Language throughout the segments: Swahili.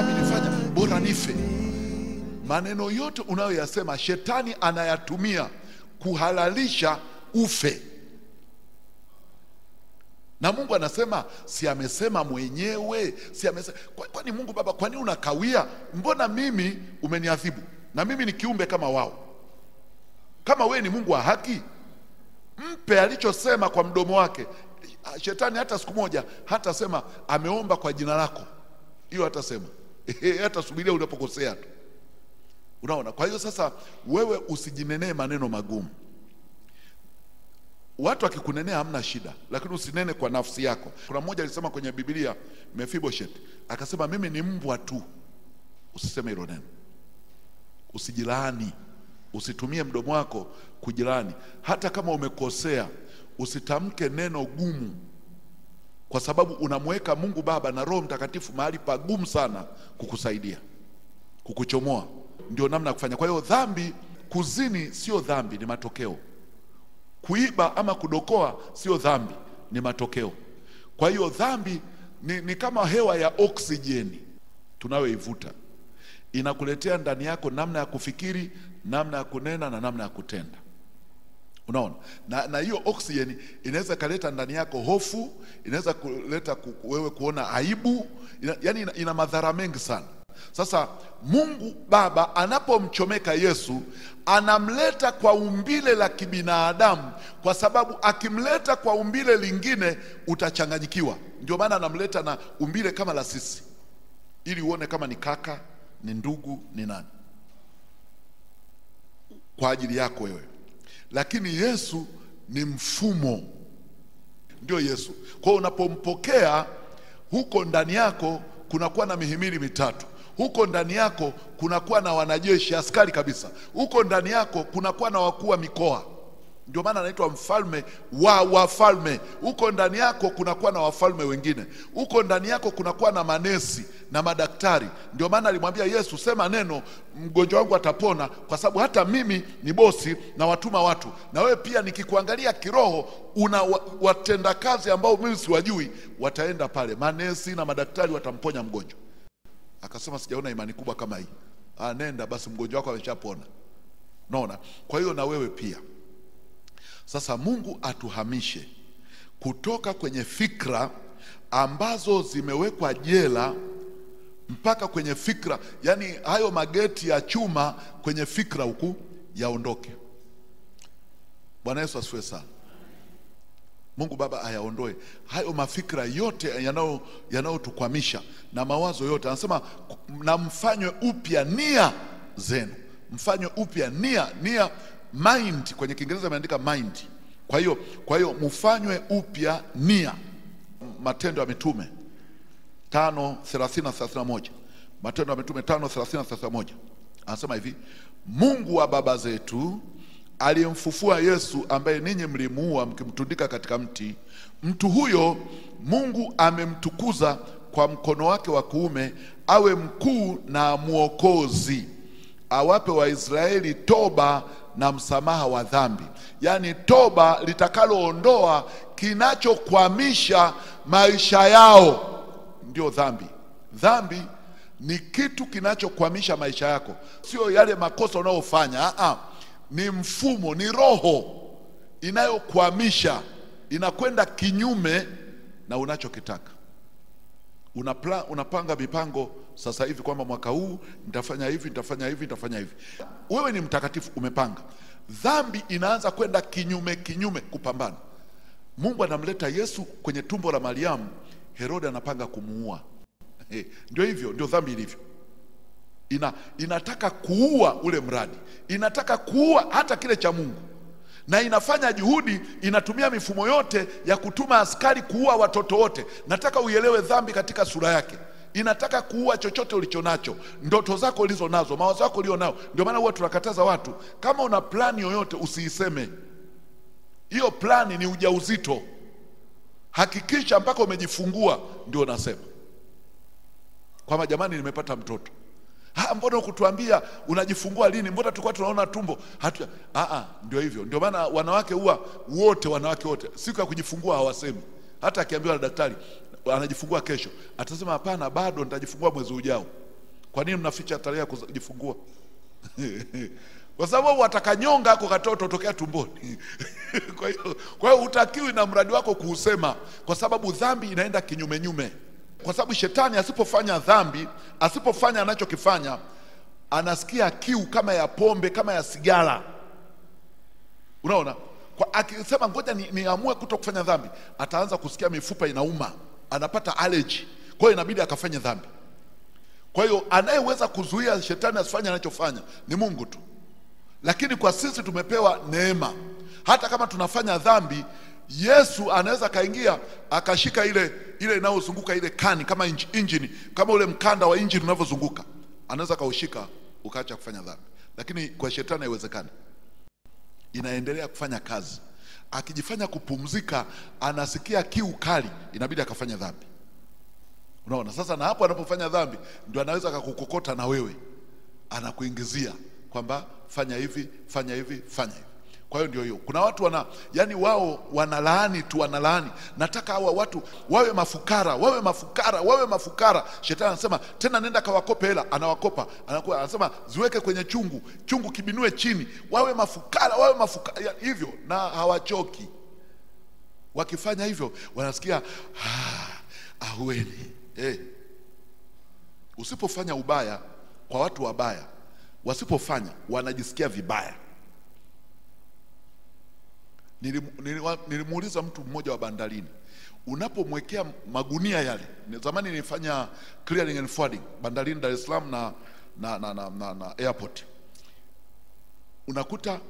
dhambi nifanya, bora nife. Maneno yote unayoyasema shetani anayatumia kuhalalisha ufe. Na Mungu anasema, si amesema mwenyewe, si amesema. Kwani Mungu Baba, kwani unakawia? Mbona mimi umeniadhibu? Na mimi ni kiumbe kama wao. Kama we ni Mungu wa haki, mpe alichosema kwa mdomo wake. Shetani hata siku moja hata sema ameomba kwa jina lako. Hiyo hata sema. Hata subiria unapokosea tu. Unaona? Kwa hiyo sasa wewe usijinenee maneno magumu. Watu wakikunenea hamna shida, lakini usinene kwa nafsi yako. Kuna mmoja alisema kwenye Biblia, Mephibosheth, akasema mimi ni mbwa tu. Usiseme hilo neno. Usijilaani. Usitumie mdomo wako kujilaani. Hata kama umekosea, usitamke neno gumu, kwa sababu unamweka Mungu Baba na Roho Mtakatifu mahali pagumu sana kukusaidia, kukuchomoa. Ndio namna ya kufanya. Kwa hiyo dhambi, kuzini sio dhambi, ni matokeo. Kuiba ama kudokoa sio dhambi, ni matokeo. Kwa hiyo dhambi ni kama hewa ya oksijeni tunayoivuta. Inakuletea ndani yako namna ya kufikiri, namna ya kunena na namna ya kutenda. Unaona? Na hiyo oksijeni inaweza kaleta ndani yako hofu, inaweza kuleta wewe kuona aibu, yani ina madhara mengi sana. Sasa Mungu Baba anapomchomeka Yesu, anamleta kwa umbile la kibinadamu, kwa sababu akimleta kwa umbile lingine utachanganyikiwa. Ndio maana anamleta na umbile kama la sisi, ili uone kama ni kaka, ni ndugu, ni nani, kwa ajili yako wewe. Lakini Yesu ni mfumo, ndio Yesu. Kwa hiyo unapompokea, huko ndani yako kunakuwa na mihimili mitatu. Huko ndani yako kunakuwa na wanajeshi, askari kabisa. Huko ndani yako kunakuwa na wakuu wa mikoa. Ndio maana anaitwa mfalme wa wafalme. Huko ndani yako kunakuwa na wafalme wengine. Huko ndani yako kunakuwa na manesi na madaktari. Ndio maana alimwambia Yesu, sema neno, mgonjwa wangu atapona, kwa sababu hata mimi ni bosi na watuma watu. Na wewe pia nikikuangalia kiroho, una watenda kazi ambao mimi siwajui, wataenda pale. Manesi na madaktari watamponya mgonjwa. Akasema, sijaona imani kubwa kama hii. Nenda basi, mgonjwa wako ameshapona. Unaona? Kwa hiyo na wewe pia. Sasa Mungu atuhamishe kutoka kwenye fikra ambazo zimewekwa jela mpaka kwenye fikra, yani hayo mageti ya chuma kwenye fikra huku yaondoke. Bwana Yesu asifiwe sana. Mungu Baba ayaondoe hayo mafikra yote yanayotukwamisha na mawazo yote. Anasema na mfanywe upya nia zenu. Mfanywe upya nia, mind kwenye Kiingereza imeandika mind. Kwa hiyo mfanywe upya nia. Matendo ya Mitume 5:30-31. Matendo ya Mitume 5:30-31. Anasema hivi, Mungu wa baba zetu aliyemfufua Yesu, ambaye ninyi mlimuua mkimtundika katika mti, mtu huyo Mungu amemtukuza kwa mkono wake wa kuume, awe mkuu na mwokozi, awape Waisraeli toba na msamaha wa dhambi. Yani toba litakaloondoa kinachokwamisha maisha yao. Ndio dhambi. Dhambi ni kitu kinachokwamisha maisha yako, sio yale makosa unayofanya. Ni mfumo, ni roho inayokwamisha, inakwenda kinyume na unachokitaka. Unapanga mipango sasa hivi kwamba mwaka huu nitafanya hivi, nitafanya hivi, nitafanya hivi. Wewe ni mtakatifu, umepanga. Dhambi inaanza kwenda kinyume kupambana. Mungu anamleta Yesu kwenye tumbo la Mariamu, Herode anapanga kumuua. Ndio hivyo, ndio dhambi ilivyo. Inataka kuua ule mradi, inataka kuua hata kile cha Mungu, na inafanya juhudi, inatumia mifumo yote ya kutuma askari kuua watoto wote. Nataka uielewe dhambi katika sura yake. Inataka kuua chochote ulichonacho, ndoto zako ulizo nazo, mawazo yako ulio nao. Ndio maana huwa tunakataza watu, kama una plani yoyote usiiseme. Hiyo plani ni ujauzito. Hakikisha mpaka umejifungua ndio unasema kwamba jamani, nimepata mtoto. Mbona kutuambia unajifungua lini? Mbona tulikuwa tunaona tumbo? Ndio hivyo. Ndio maana wanawake wanawake wote siku ya kujifungua hawasemi. Hata akiambiwa na daktari anajifungua kesho, atasema hapana, bado nitajifungua mwezi ujao. Kwa nini mnaficha tarehe ya kujifungua? Kwa sababu watakanyonga ako katoto tokea tumboni. Kwa hiyo hutakiwi na mradi wako kuusema, kwa sababu dhambi inaenda kinyume nyume. Kwa sababu shetani asipofanya dhambi, asipofanya anachokifanya, anasikia kiu kama ya pombe, kama ya sigara. Unaona? Kwa akisema ngoja niamue kutokufanya dhambi, ataanza kusikia mifupa inauma, anapata allergy. Kwa hiyo inabidi akafanye dhambi. Kwa hiyo anayeweza kuzuia shetani asifanye anachofanya ni Mungu tu. Lakini kwa sisi tumepewa neema. Hata kama tunafanya dhambi, Yesu anaweza kaingia akashika ile inayozunguka ile kani kama injini, kama ule mkanda wa injini unavyozunguka. Anaweza kaushika ukaacha kufanya dhambi. Lakini kwa shetani haiwezekani. Inaendelea kufanya kazi. Akijifanya kupumzika, anasikia kiu kali, inabidi akafanya dhambi. Unaona? Sasa na hapo anapofanya dhambi ndio anaweza akakukokota na wewe. Anakuingizia kwamba fanya hivi, fanya hivi, fanya hivi. Kwa hiyo ndio hiyo. Kuna watu yani wao wanalaani tu, wanalaani. Nataka hawa watu wawe mafukara, wawe mafukara, wawe mafukara. Shetani anasema tena nenda kawakope hela, anawakopa. Anasema ziweke kwenye chungu kibinue chini. Wawe mafukara, wawe mafukara hivyo, na hawachoki. Wakifanya hivyo wanasikia ahueni. Usipofanya ubaya kwa watu wabaya, wasipofanya wanajisikia vibaya. Nilimuuliza mtu mmoja wa bandarini, unapomwekea magunia yale, zamani nilifanya clearing and forwarding bandarini Dar es Salaam na airport. Unakuta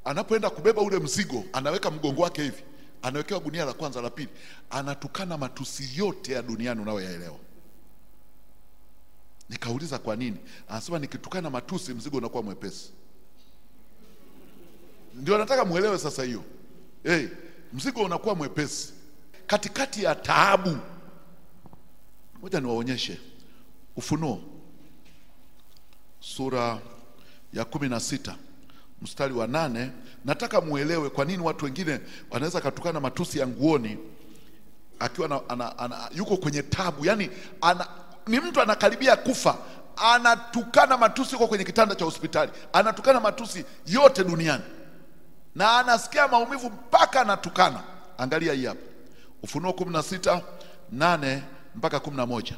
anapoenda kubeba ule mzigo, anaweka mgongo wake hivi, anawekewa gunia la kwanza, la pili, anatukana matusi yote ya duniani unayoyaelewa. Nikauliza kwa nini? Anasema nikitukana matusi mzigo unakuwa mwepesi. Ndio nataka muelewe sasa hiyo. Mzigo unakuwa mwepesi katikati ya taabu. Ngoja niwaonyeshe Ufunuo sura ya 16 mstari wa 8. Nataka muelewe kwa nini watu wengine wanaweza katukana matusi ya nguoni akiwa yuko kwenye taabu. Yani ni mtu anakaribia kufa, anatukana matusi yuko kwenye kitanda cha hospitali, anatukana matusi yote duniani, na anasikia maumivu mpaka anatukana. Angalia hii hapa, Ufunuo 16:8 mpaka 11.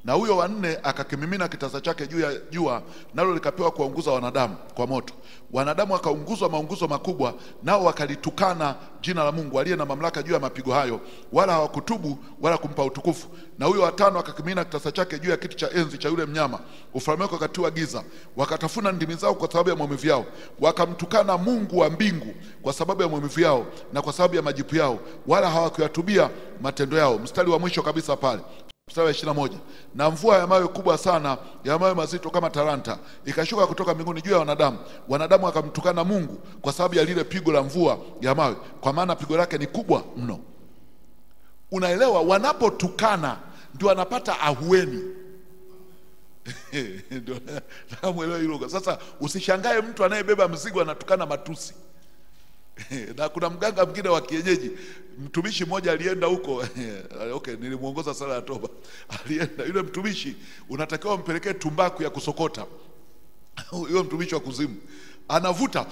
Na huyo wa 4 akakimimina kitasa chake juu ya jua, nalo likapewa kuwaunguza wanadamu kwa moto. Wanadamu wakaunguzwa maunguzo makubwa, nao wakalitukana jina la Mungu aliye na mamlaka juu ya mapigo hayo, wala hawakutubu wala kumpa utukufu. Na huyo wa 5 akakimimina kitasa chake juu ya kiti cha enzi cha yule mnyama, ufalme wake ukatiwa giza. Wakatafuna ndimi zao kwa sababu ya maumivu yao, wakamtukana Mungu wa mbingu kwa sababu ya maumivu yao na kwa sababu ya majipu yao, wala hawakuyatubia matendo yao. Mstari wa mwisho kabisa pale, mstari wa 21. Na mvua ya mawe kubwa sana, ya mawe mazito kama talanta, ikashuka kutoka mbinguni juu ya wanadamu. Wanadamu wakamtukana Mungu kwa sababu ya lile pigo la mvua ya mawe, kwa maana pigo lake ni kubwa mno. Unaelewa? Wanapotukana ndio wanapata ahueni. Ndio namuelewa hilo. Sasa usishangae mtu anayebeba mzigo anatukana matusi. Na kuna mganga mwingine wa kienyeji, mtumishi mmoja alienda huko. Okay, nilimuongoza sala ya toba. Alienda yule mtumishi, unatakiwa umpelekee tumbaku ya kusokota. Yule mtumishi wa kuzimu anavuta,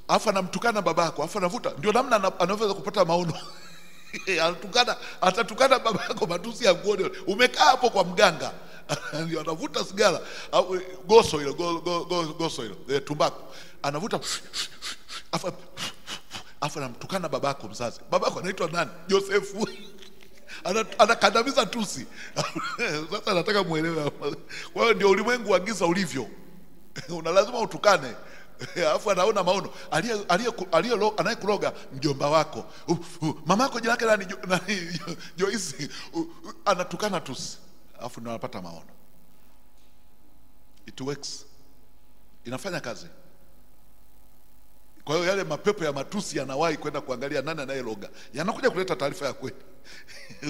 afa anamtukana babako, afa anavuta. Ndio namna anaweza kupata maono. Atatukana babako matusi ya nguoni. Umekaa hapo kwa mganga, ndio anavuta sigara au goso hilo, goso hilo, tumbaku. Anavuta, afa anamtukana babako mzazi. Babako anaitwa nani? Josefu. Anakandamiza tusi. Sasa nataka muelewe. Kwa hiyo ndio ulimwengu wa giza ulivyo. Una lazima utukane. Alafu anaona maono. Anayekuroga mjomba wako, mamako jina lake nani? Joyce. Anatukana tusi, alafu ndio anapata maono. It works. Inafanya kazi. Kwa hiyo yale mapepo ya matusi yanawahi kwenda kuangalia nani anayeroga, yanakuja kuleta taarifa ya kweli.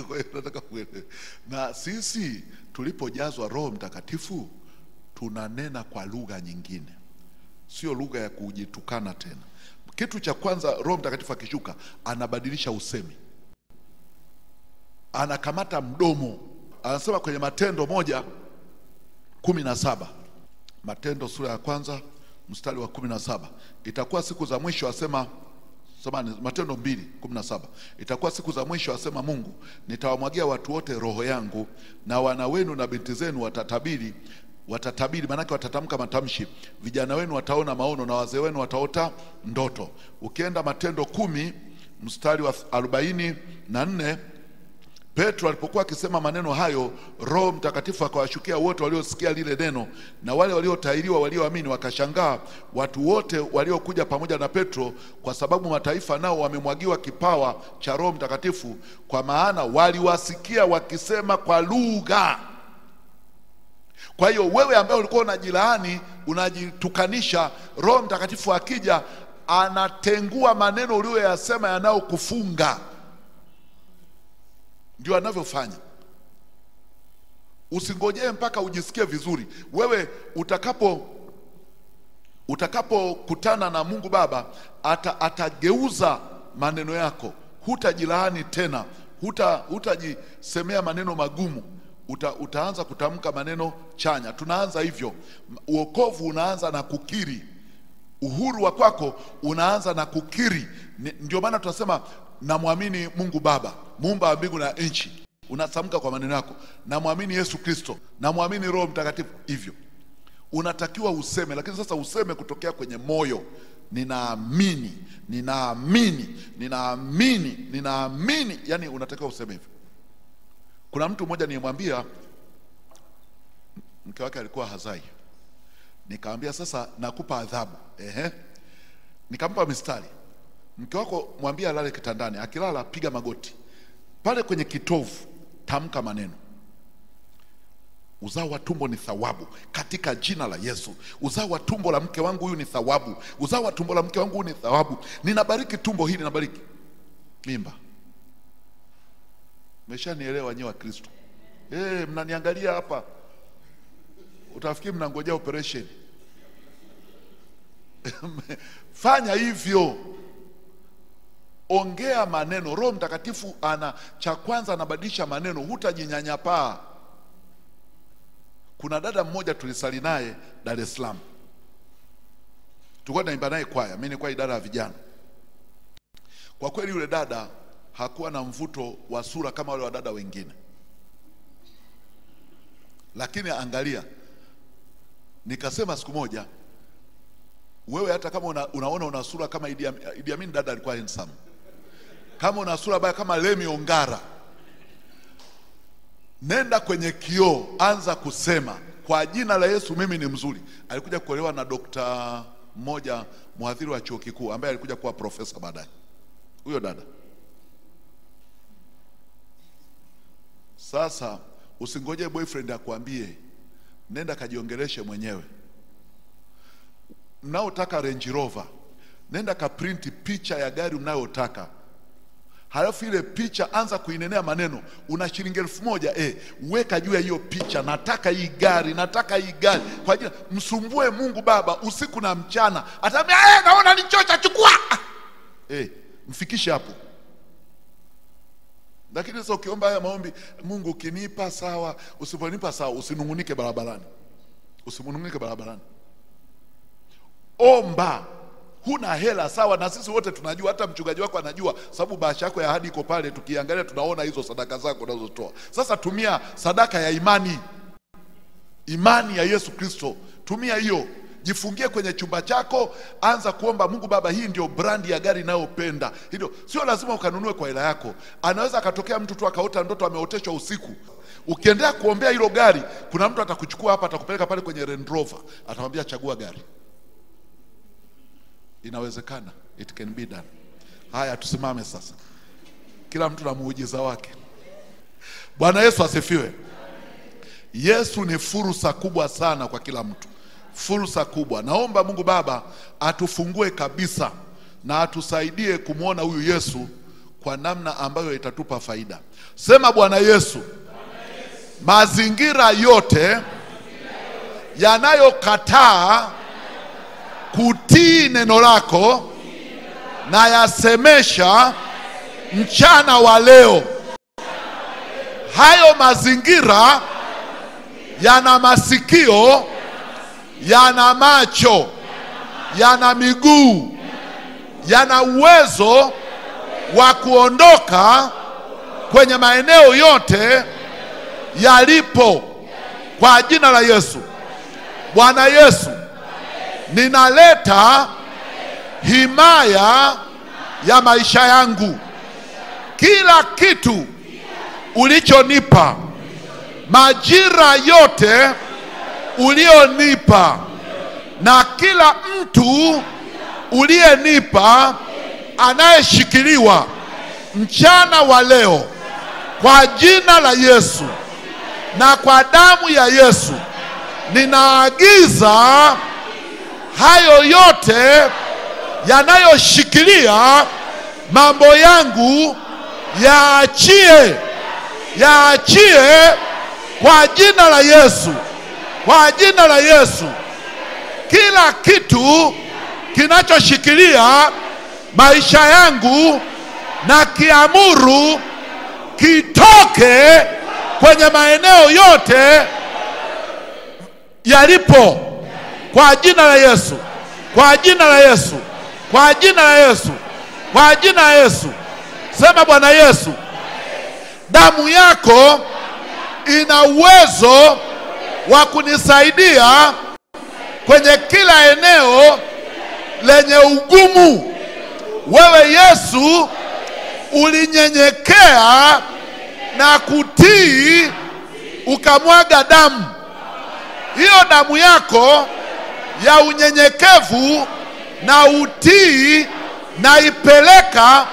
Kwa hiyo nataka kuelewa. Na sisi tulipojazwa Roho Mtakatifu tunanena kwa lugha nyingine, sio lugha ya kujitukana tena. Kitu cha kwanza, Roho Mtakatifu akishuka anabadilisha usemi, anakamata mdomo. Anasema kwenye Matendo 1 17. Matendo sura ya kwanza mstari wa 17. Itakuwa siku za mwisho, asema Matendo 2:17. Itakuwa siku za mwisho, asema Mungu, nitawamwagia watu wote roho yangu, na wana wenu na binti zenu watatabiri. Manake watatamka matamshi. Vijana wenu wataona maono, na wazee wenu wataota ndoto. Ukienda Matendo 10 mstari wa 44, Petro alipokuwa akisema maneno hayo, Roho Mtakatifu akawashukia wote waliosikia lile neno, na wale waliotahiriwa walioamini wakashangaa watu wote waliokuja pamoja na Petro, kwa sababu mataifa nao wamemwagiwa kipawa cha Roho Mtakatifu, kwa maana waliwasikia wakisema kwa lugha. Kwa hiyo wewe ambaye ulikuwa unajilaani, unajitukanisha, Roho Mtakatifu akija anatengua maneno uliyoyasema yanayokufunga. Ndio anavyofanya. Usingojee mpaka ujisikie vizuri. Wewe utakapokutana na Mungu Baba, atageuza maneno yako. Hutajilaani tena, hutajisemea maneno magumu. Utaanza kutamka maneno chanya. Tunaanza hivyo. Uokovu unaanza na kukiri. Uhuru wa kwako unaanza na kukiri. Ndio maana tunasema namwamini Mungu Baba, muumba wa mbingu na nchi. Unatamka kwa maneno yako, namwamini Yesu Kristo, namwamini Roho Mtakatifu. Hivyo unatakiwa useme, lakini sasa useme kutokea kwenye moyo. Ninaamini. Yani unatakiwa useme hivyo. Kuna mtu mmoja nilimwambia, mke wake alikuwa hazai. Nikamwambia sasa nakupa adhabu. Nikampa mistari. Mke wako mwambie alale kitandani, akilala piga magoti. Pale kwenye kitovu tamka maneno. Uzao wa tumbo ni thawabu katika jina la Yesu. Uzao wa tumbo la mke wangu huyu ni thawabu. Uzao wa tumbo la mke wangu huyu ni thawabu. Ninabariki tumbo hili, nabariki mimba. Mmeshanielewa nyewe wa Kristo? Mnaniangalia hapa, utafikiri mnangojea operation. Fanya hivyo. Ongea maneno. Roho Mtakatifu cha kwanza anabadilisha maneno. Hutajinyanyapaa. Kuna dada mmoja tulisali naye Dar es Salaam. Tulikuwa tunaimba naye kwaya. Mimi nilikuwa idara ya vijana. Kwa kweli yule dada hakuwa na mvuto wa sura kama wale wadada wengine. Lakini angalia, nikasema siku moja, wewe hata kama unaona una sura kama Idi Amin, dada alikuwa handsome. Kama una sura baya kama Lemi Ongara, nenda kwenye kioo, anza kusema kwa jina la Yesu mimi ni mzuri. Alikuja kuolewa na dokta mmoja, mhadhiri wa chuo kikuu, ambaye alikuja kuwa profesa baadaye. Huyo dada. Sasa usingoje boyfriend akwambie, nenda kajiongeleshe mwenyewe. Mnaotaka Range Rover, nenda ka print picha ya gari mnayotaka. Halafu ile picha anza kuinenea maneno. Una shilingi 1000, weka juu ya hiyo picha, nataka hii gari, nataka hii gari. Kwa ajili msumbue Mungu Baba usiku na mchana. Atamwambia naona nichocha, chukua. Mfikishe hapo. Lakini sasa ukiomba haya maombi, Mungu ukinipa sawa, usiponipa sawa, usinungunike barabarani. Usinungunike barabarani. Omba. Huna hela sawa, na sisi wote tunajua, hata mchungaji wako anajua, sababu bahasha yako ya ahadi iko pale. Tukiangalia tunaona hizo sadaka zako unazotoa. Sasa tumia sadaka ya imani. Imani ya Yesu Kristo. Tumia hiyo. Jifungie kwenye chumba chako, anza kuomba Mungu Baba, hii ndio brandi ya gari ninayopenda. Hilo sio lazima ukanunue kwa hela yako. Anaweza akatokea mtu tu akaota ndoto, ameoteshwa usiku. Ukiendelea kuombea hilo gari, kuna mtu atakuchukua hapa, atakupeleka pale kwenye Range Rover, atamwambia chagua gari. Inawezekana. It can be done. Haya, tusimame sasa. Kila mtu na muujiza wake. Bwana Yesu asifiwe. Yesu ni fursa kubwa sana kwa kila mtu. Fursa kubwa. Naomba Mungu Baba atufungue kabisa na atusaidie kumwona huyu Yesu kwa namna ambayo itatupa faida. Sema Bwana Yesu. Mazingira yote yanayokataa kutii neno lako na yasemesha mchana wa leo. Hayo mazingira yana masikio, yana macho, yana miguu, yana uwezo wa kuondoka kwenye maeneo yote yalipo kwa jina la Yesu. Bwana Yesu, ninaleta himaya ya maisha yangu. Kila kitu ulichonipa, majira yote ulionipa, na kila mtu uliyenipa anayeshikiliwa mchana wa leo, kwa jina la Yesu na kwa damu ya Yesu, ninaagiza hayo yote yanayoshikilia mambo yangu yaachie, yaachie kwa jina la Yesu, kwa jina la Yesu. Kila kitu kinachoshikilia maisha yangu na kiamuru kitoke kwenye maeneo yote yalipo, kwa jina la Yesu, kwa jina la Yesu, kwa jina la Yesu, kwa jina la Yesu. Sema, Bwana Yesu, damu yako ina uwezo wa kunisaidia kwenye kila eneo lenye ugumu. Wewe Yesu ulinyenyekea na kutii, ukamwaga damu. Hiyo damu yako ya unyenyekevu na utii naipeleka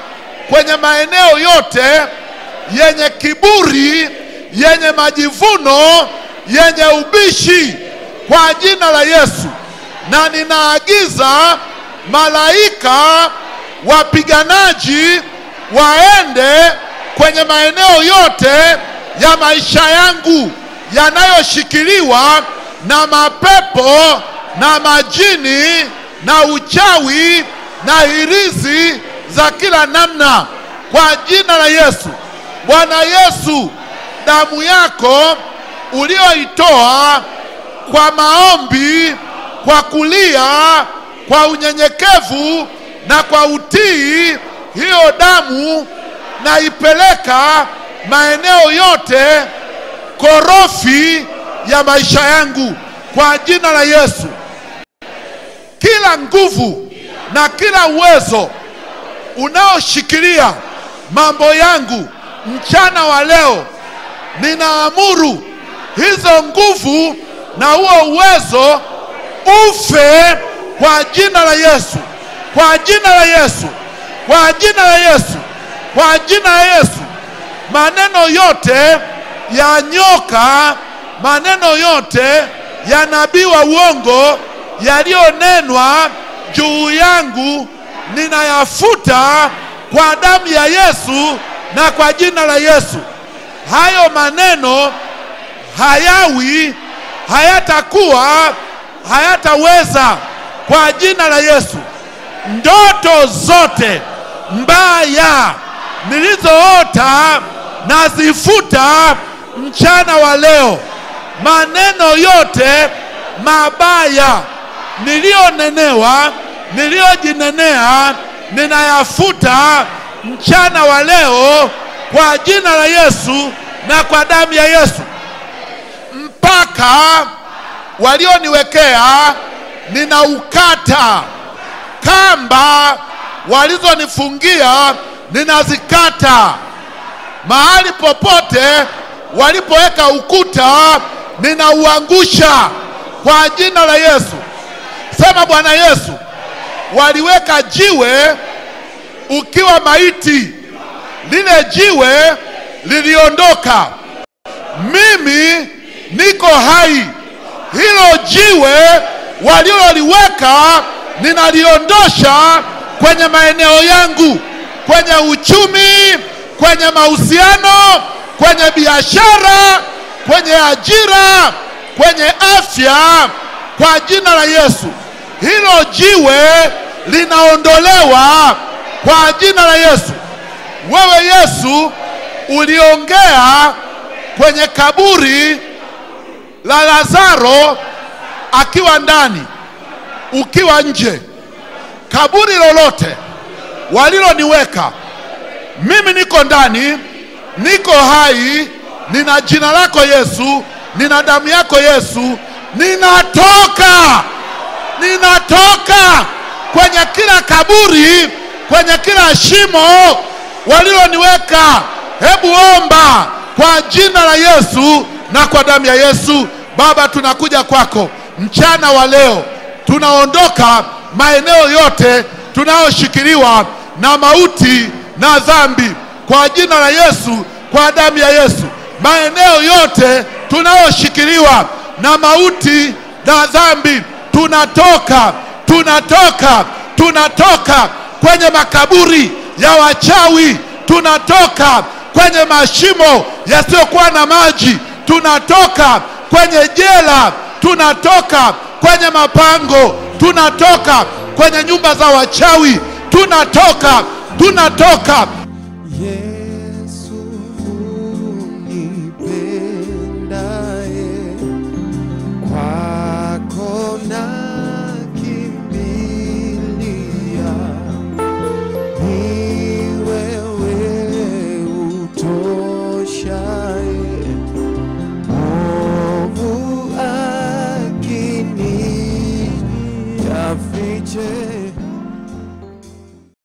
kwenye maeneo yote yenye kiburi, yenye majivuno, yenye ubishi, kwa jina la Yesu. Na ninaagiza malaika wapiganaji waende kwenye maeneo yote ya maisha yangu yanayoshikiliwa na mapepo na majini na uchawi na hirizi za kila namna, kwa jina la Yesu. Bwana Yesu, damu yako ulioitoa kwa maombi, kwa kulia, kwa unyenyekevu na kwa utii, hiyo damu naipeleka maeneo yote korofi ya maisha yangu, kwa jina la Yesu. Kila nguvu na kila uwezo unaoshikilia mambo yangu mchana wa leo, ninaamuru hizo nguvu na huo uwezo ufe kwa jina la Yesu, kwa jina la Yesu, kwa jina la Yesu, kwa jina la Yesu. Maneno yote ya nyoka, maneno yote ya nabii wa uongo yaliyonenwa juu yangu, ninayafuta kwa damu ya Yesu na kwa jina la Yesu. Hayo maneno hayawi, hayatakuwa, hayataweza, kwa jina la Yesu. Ndoto zote mbaya nilizoota nazifuta mchana wa leo. Maneno yote mabaya nilionenewa, niliojinenea, ninayafuta mchana wa leo kwa jina la Yesu na kwa damu ya Yesu. Mpaka walioniwekea ninaukata. Kamba walizonifungia ninazikata. Mahali popote walipoweka ukuta ninauangusha kwa jina la Yesu. Sema, Bwana Yesu, waliweka jiwe ukiwa maiti, lile jiwe liliondoka. Mimi niko hai. Hilo jiwe waliloliweka ninaliondosha kwenye maeneo yangu, kwenye uchumi, kwenye mahusiano, kwenye biashara, kwenye ajira, kwenye afya, kwa jina la Yesu. Hilo jiwe linaondolewa kwa jina la Yesu. Wewe Yesu uliongea kwenye kaburi la Lazaro akiwa ndani, ukiwa nje. Kaburi lolote waliloniweka mimi, niko ndani, niko hai, nina jina lako Yesu, nina damu yako Yesu, ninatoka kwenye kila kaburi, kwenye kila shimo waliloniweka. Hebu omba kwa jina la Yesu na kwa damu ya Yesu. Baba, tunakuja kwako mchana wa leo, tunaondoka maeneo yote tunayoshikiliwa na mauti na dhambi kwa jina la Yesu, kwa damu ya Yesu. Maeneo yote tunayoshikiliwa na mauti na dhambi, tunatoka kwenye makaburi ya wachawi, tunatoka kwenye mashimo yasiyokuwa na maji, tunatoka kwenye jela, tunatoka kwenye mapango, tunatoka kwenye nyumba za wachawi, tunatoka. Yeah.